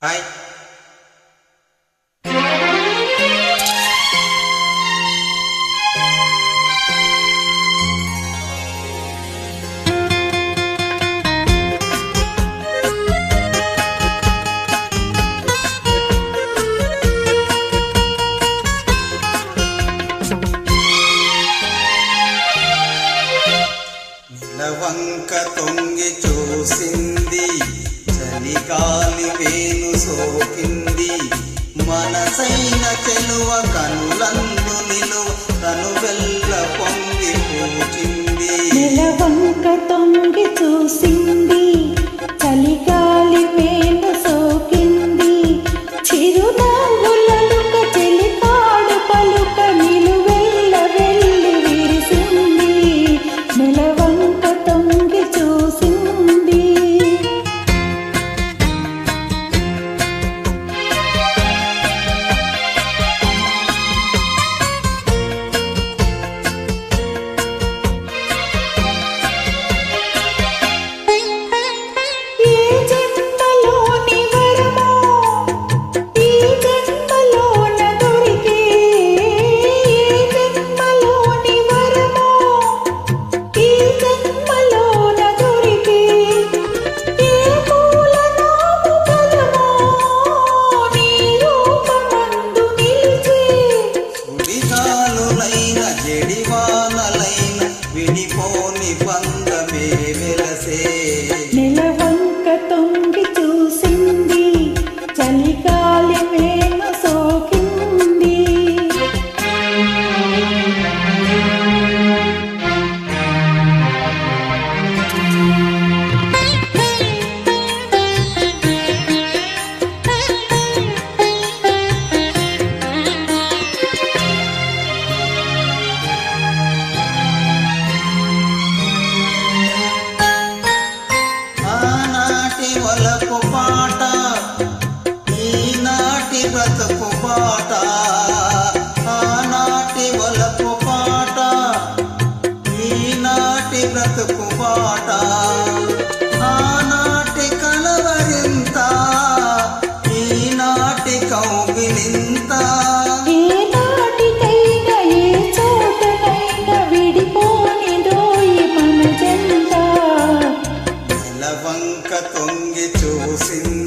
Hi నెలవంక తొంగి చూసింది, చలిగాలి వేణు సోకింది, మనసైన చెలువ కనులందు నిలువ కనువెల్ల పొంగి పూచింది. నెలవంక తొంగి చూసింది, చలిగాలి వేణు సోకింది, చిరునవ్వులలుక చెలికాడు పలుక నిలువెల్ల వెళ్ళి విరిసింది. నెలవంక తొంగి చూసింది. నెలవంక తొంగి చూసింది, చలిగాలి వేణు సోకింది. వలపు పాట ఈనాటి బ్రతుకు పాట, ఆనాటి వలపు పాట ఈనాటి బ్రతుకు పాట, ఆనాటి కలవరింత ఈనాటి కౌగిలింత. ఏనాటికైనా ఏ చోటనైనా విడిపోనిదోయి మన జంట. నెలవంక తొంగి చూసింది,